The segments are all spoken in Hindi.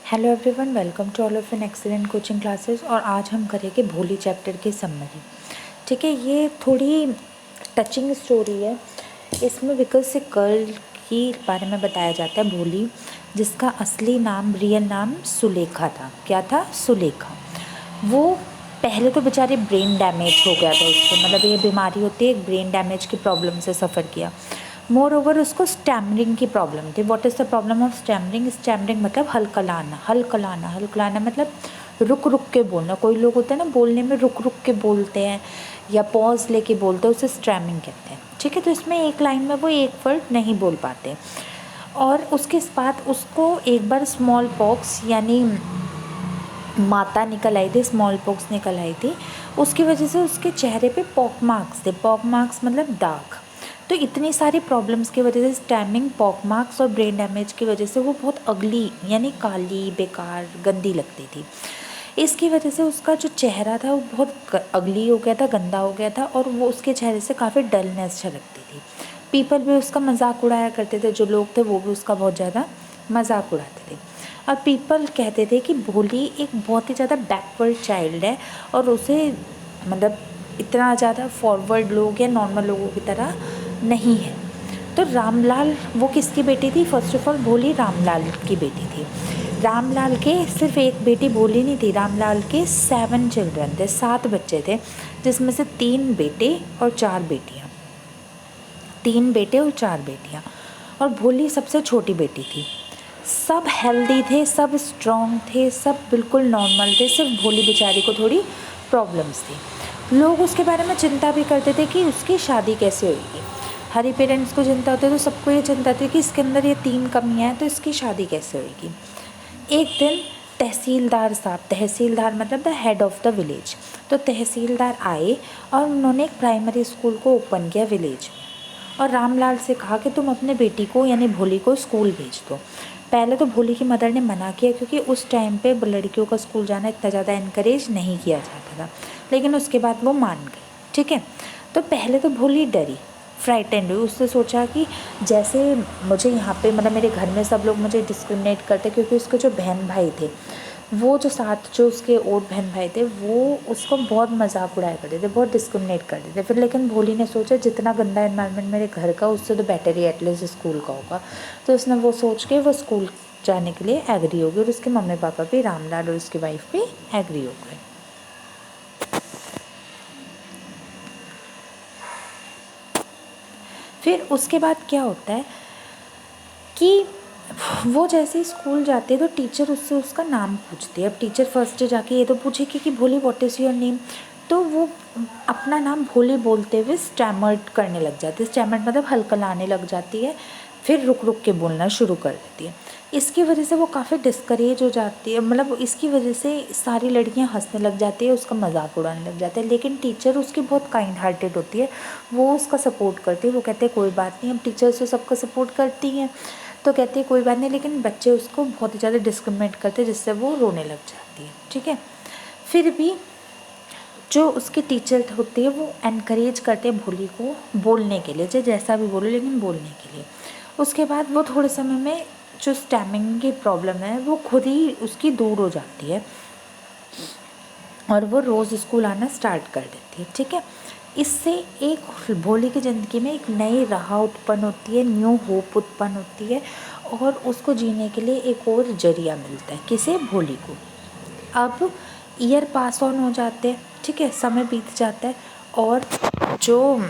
Hello everyone, welcome to all of an excellent coaching classes. और आज हम करेंगे भोली चैप्टर की समरी। ठीक है, ये थोड़ी टचिंग स्टोरी है। इसमें बिकॉज एक गर्ल की बारे में बताया जाता है, भोली, जिसका असली नाम, रियल नाम सुलेखा था। क्या था? सुलेखा। वो पहले तो बेचारी ब्रेन डैमेज हो गया था उसको, मतलब ये बीमारी होती है, एक ब्रेन डैमेज की प्रॉब्लम से सफ़र किया। मोर ओवर उसको स्टैमरिंग की प्रॉब्लम थी। What is the problem of stammering? Stammering मतलब हल्कलाना। हल्कलाना, हल्कलाना मतलब रुक रुक के बोलना। कोई लोग होते हैं ना, बोलने में रुक रुक के बोलते हैं या पॉज लेके बोलते हैं, उसे स्टैमरिंग कहते हैं। ठीक है, तो इसमें एक लाइन में वो एक वर्ड नहीं बोल पाते। और उसके बाद उसको एक बार स्मॉल पॉक्स यानी माता निकल आई थी, स्मॉल पॉक्स निकल आई थी। उसकी वजह से उसके चेहरे पे पॉक मार्क्स थे। पॉक मार्क्स मतलब दाग। तो इतनी सारी प्रॉब्लम्स की वजह से, स्टैमिंग, पॉक मार्क्स और ब्रेन डैमेज की वजह से वो बहुत अगली यानी काली, बेकार, गंदी लगती थी। इसकी वजह से उसका जो चेहरा था वो बहुत अगली हो गया था, गंदा हो गया था, और वो उसके चेहरे से काफ़ी डलनेस झलकती थी। पीपल भी उसका मजाक उड़ाया करते थे, जो लोग थे वो भी उसका बहुत ज़्यादा मजाक उड़ाते थे। और पीपल कहते थे कि भोली एक बहुत ही ज़्यादा बैकवर्ड चाइल्ड है, और उसे मतलब इतना ज़्यादा फॉरवर्ड लोग या नॉर्मल लोगों की तरह नहीं है। तो रामलाल, वो किसकी बेटी थी? फर्स्ट ऑफ ऑल भोली रामलाल की बेटी थी। रामलाल के सिर्फ एक बेटी भोली नहीं थी, रामलाल के 7 चिल्ड्रन थे, 7 बच्चे थे, जिसमें से 3 बेटे और 4 बेटियाँ। 3 बेटे और 4 बेटियाँ, और भोली सबसे छोटी बेटी थी। सब हेल्दी थे, सब स्ट्रॉन्ग थे, सब बिल्कुल नॉर्मल थे, सिर्फ भोली बेचारी को थोड़ी प्रॉब्लम्स थी। लोग उसके बारे में चिंता भी करते थे कि उसकी शादी कैसे होगी। हर पेरेंट्स को चिंता होती है, तो सबको ये चिंता थी कि इसके अंदर ये 3 कमियाँ हैं, तो इसकी शादी कैसे होगी। एक दिन तहसीलदार साहब, तहसीलदार मतलब the head of the village, तो तहसीलदार आए और उन्होंने एक प्राइमरी स्कूल को ओपन किया विलेज में, और रामलाल से कहा कि तुम अपने बेटी को यानी भोली को स्कूल भेज दो। पहले तो भोली की मदर ने मना किया, क्योंकि उस टाइम पे लड़कियों का स्कूल जाना इतना ज़्यादा इनकरेज नहीं किया जाता था, लेकिन उसके बाद वो मान गई। ठीक है, तो पहले तो भोली डरी, फ्राइटेंड हुई। उसने सोचा कि जैसे मुझे यहाँ पे मतलब मेरे घर में सब लोग मुझे डिस्क्रिमिनेट करते, क्योंकि उसके जो बहन भाई थे, वो जो साथ जो उसके और बहन भाई थे, वो उसको बहुत मजाक उड़ाया करते थे, बहुत डिस्क्रिमिनेट करते थे। फिर लेकिन भोली ने सोचा जितना गंदा एनवायरनमेंट मेरे घर का, उससे तो बेटर ही एटलीस्ट स्कूल का होगा। तो उसने वो सोच के वो स्कूल जाने के लिए एग्री हो गई, और उसके मम्मी पापा भी, रामलाल और उसकी वाइफ भी एग्री हो गए। फिर उसके बाद क्या होता है कि वो जैसे ही स्कूल जाते हैं तो टीचर उससे उसका नाम पूछती है। अब टीचर फर्स्ट जाके ये तो पूछेगी कि भोली व्हाट इज़ योर नेम, तो वो अपना नाम भोली बोलते हुए स्टैमर्ड करने लग जाती है। स्टैमर्ड मतलब हल्कलाने लग जाती है, फिर रुक रुक के बोलना शुरू कर देती है। इसकी वजह से वो काफ़ी डिस्करेज हो जाती है, मतलब इसकी वजह से सारी लड़कियां हंसने लग जाती है, उसका मजाक उड़ाने लग जाते हैं। लेकिन टीचर उसकी बहुत काइंड हार्टेड होती है, वो उसका सपोर्ट करती है। वो कहते हैं कोई बात नहीं, अब टीचर्स तो सबका सपोर्ट करती हैं, तो कहती है कोई बात नहीं। लेकिन बच्चे उसको बहुत ही ज़्यादा डिस्क्रिमिनेट करते हैं, जिससे वो रोने लग जाती है। ठीक है, फिर भी जो उसके टीचर होते हैं वो एनकरेज करते हैं भोली को बोलने के लिए, चाहे जैसा भी बोलो लेकिन बोलने के लिए। उसके बाद वो थोड़े समय में जो स्टैमिंग की प्रॉब्लम है वो खुद ही उसकी दूर हो जाती है, और वो रोज़ स्कूल आना स्टार्ट कर देती है। ठीक है, इससे एक भोली की ज़िंदगी में एक नई राह उत्पन्न होती है, न्यू होप उत्पन्न होती है, और उसको जीने के लिए एक और जरिया मिलता है। किसे? भोली को। अब ईयर पास ऑन हो जाते हैं, ठीक है, समय बीत जाता है, और जो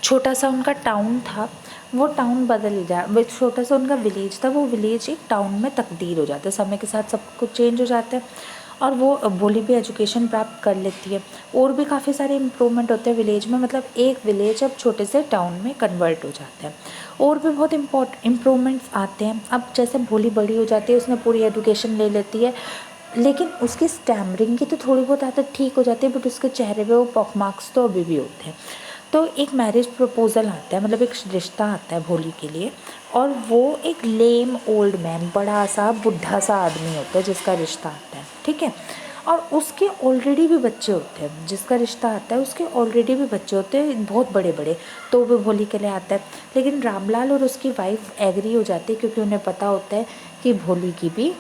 छोटा सा उनका टाउन था वो टाउन बदल जा, वो छोटा सा उनका विलेज था, वो विलेज एक टाउन में तब्दील हो जाता है। समय के साथ सब कुछ चेंज हो जाता है, और वो भोली भी एजुकेशन प्राप्त कर लेती है, और भी काफ़ी सारे इम्प्रूवमेंट होते हैं विलेज में। मतलब एक विलेज अब छोटे से टाउन में कन्वर्ट हो जाता है, और भी बहुत इम्प्रूवमेंट्स आते हैं। अब जैसे भोली बड़ी हो जाती है, उसने पूरी एजुकेशन ले लेती है, लेकिन उसकी स्टैमरिंग की तो थोड़ी बहुत आदत ठीक हो जाती है, बट उसके चेहरे पे वो पॉक मार्क्स तो अभी भी होते हैं। तो एक मैरिज प्रपोज़ल आता है, मतलब एक रिश्ता आता है भोली के लिए, और वो एक लेम ओल्ड मैन, बड़ा सा बुढ़ा सा आदमी होता है जिसका रिश्ता आता है। ठीक है, और उसके ऑलरेडी भी बच्चे होते हैं, जिसका रिश्ता आता है उसके ऑलरेडी भी बच्चे होते हैं, बहुत बड़े बड़े, तो वो भोली के लिए आता है। लेकिन रामलाल और उसकी वाइफ एग्री हो जाती है, क्योंकि उन्हें पता होता है कि भोली की भी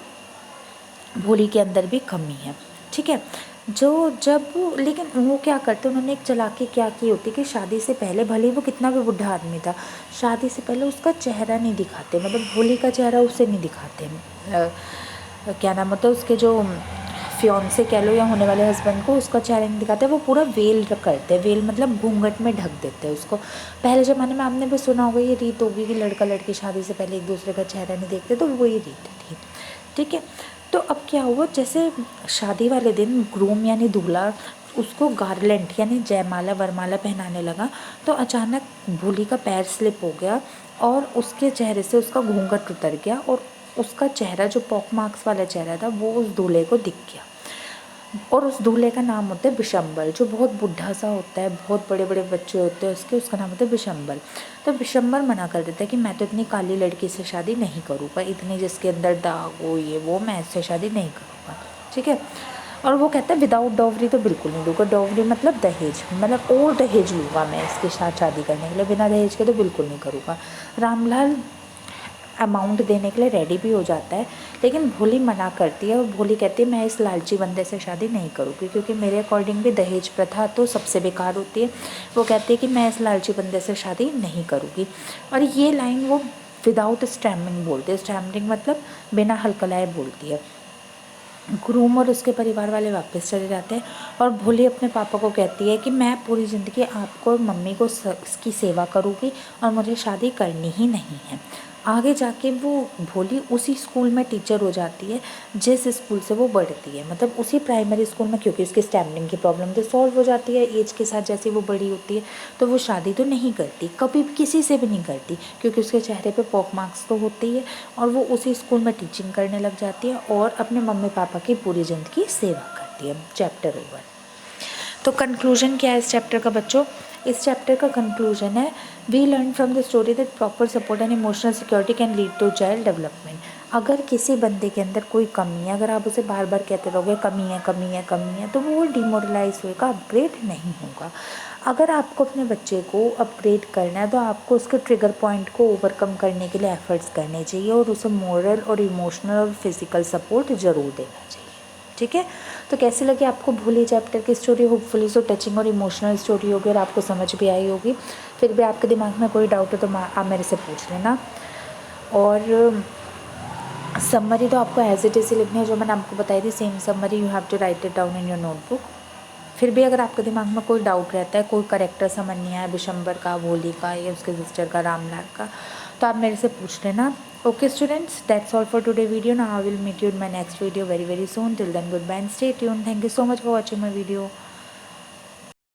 भोली के अंदर भी कमी है, ठीक है। जो जब लेकिन वो क्या करते, उन्होंने एक चालाकी क्या की होती कि शादी से पहले, भले ही वो कितना भी बुढ़ा आदमी था, शादी से पहले उसका चेहरा नहीं दिखाते, मतलब भोली का चेहरा उसे नहीं दिखाते। क्या नाम होता है उसके, जो फियोन्से कह लो या होने वाले हस्बैंड को, उसका चेहरा नहीं दिखाते, वो पूरा वेल करते हैं। वेल मतलब घूंघट में ढक देते हैं उसको। पहले ज़माने में आपने भी सुना होगा, ये रीत होगी कि लड़का लड़की शादी से पहले एक दूसरे का चेहरा नहीं देखते, तो वही रीत थी, ठीक है। तो अब क्या हुआ, जैसे शादी वाले दिन ग्रूम यानी दूल्हा उसको गार्लैंड यानी जयमाला वरमाला पहनाने लगा, तो अचानक भोली का पैर स्लिप हो गया और उसके चेहरे से उसका घूंघट उतर गया, और उसका चेहरा जो पॉक मार्क्स वाला चेहरा था वो उस दूल्हे को दिख गया। और उस दूल्हे का नाम होता है बिशंबर, जो बहुत बुढ़ा सा होता है, बहुत बड़े बड़े बच्चे होते हैं उसके, उसका नाम होता है बिशंबर। तो बिशंबर मना कर देता है कि मैं तो इतनी काली लड़की से शादी नहीं करूँगा, इतनी जिसके अंदर दाग हो ये वो, मैं इससे शादी नहीं करूँगा, ठीक है। और वो कहता है विदाउट डॉवरी तो बिल्कुल नहीं दूँगा, डॉवरी मतलब दहेज, मतलब और दहेज लूँगा मैं इसके साथ शादी करने के लिए, बिना दहेज के तो बिल्कुल नहीं करूँगा। रामलाल अमाउंट देने के लिए रेडी भी हो जाता है, लेकिन भोली मना करती है, और भोली कहती है मैं इस लालची बंदे से शादी नहीं करूँगी, क्योंकि मेरे अकॉर्डिंग भी दहेज प्रथा तो सबसे बेकार होती है। वो कहती है कि मैं इस लालची बंदे से शादी नहीं करूँगी। और ये लाइन वो विदाउट स्टैमरिंग बोलते हैं, स्टैमरिंग मतलब बिना हलकलाए बोलती है। ग्रूम और उसके परिवार वाले वापस चले जाते हैं, और भोली अपने पापा को कहती है कि मैं पूरी ज़िंदगी आपको और मम्मी को की सेवा करूँगी, और मुझे शादी करनी ही नहीं है। आगे जाके वो भोली उसी स्कूल में टीचर हो जाती है जिस स्कूल से वो बढ़ती है, मतलब उसी प्राइमरी स्कूल में, क्योंकि उसकी स्टैमरिंग की प्रॉब्लम तो सॉल्व हो जाती है एज के साथ जैसे वो बड़ी होती है। तो वो शादी तो नहीं करती, कभी भी किसी से भी नहीं करती, क्योंकि उसके चेहरे पे पॉक मार्क्स तो होते ही है, और वो उसी स्कूल में टीचिंग करने लग जाती है और अपने मम्मी पापा की पूरी ज़िंदगी सेवा करती है। Chapter over. तो कंक्लूजन क्या है इस चैप्टर का बच्चों? इस चैप्टर का कंक्लूजन है, we learn from the story that proper support and emotional security can lead to child development. अगर किसी बंदे के अंदर कोई कमी है, अगर आप उसे बार बार कहते रहोगे कमी है कमी है कमी है, तो वो डिमोरलाइज होगा, अपग्रेड नहीं होगा। अगर आपको अपने बच्चे को अपग्रेड करना है तो आपको उसके ट्रिगर पॉइंट को ओवरकम करने के लिए एफर्ट्स करने चाहिए, और उसे मोरल और इमोशनल और फिज़िकल सपोर्ट ज़रूर देना चाहिए, ठीक है। तो कैसी लगी आपको भोली चैप्टर की स्टोरी? होपफुली सो टचिंग और इमोशनल स्टोरी होगी और आपको समझ भी आई होगी। फिर भी आपके दिमाग में कोई डाउट हो तो आप मेरे से पूछ लेना। और समरी तो आपको एज इट इज़ लिखनी है, जो मैंने आपको बताई थी same summary you have to write it down in your notebook. फिर भी अगर आपके दिमाग में कोई डाउट रहता है, कोई करेक्टर समझ नहीं आया बिशंबर का, भोली का या उसके सिस्टर का, रामलाल का, तो आप मेरे से पूछ लेना। Okay students, that's all for today video. Now I will meet you in my next video very soon. Till then, goodbye and stay tuned. Thank you so much for watching my video.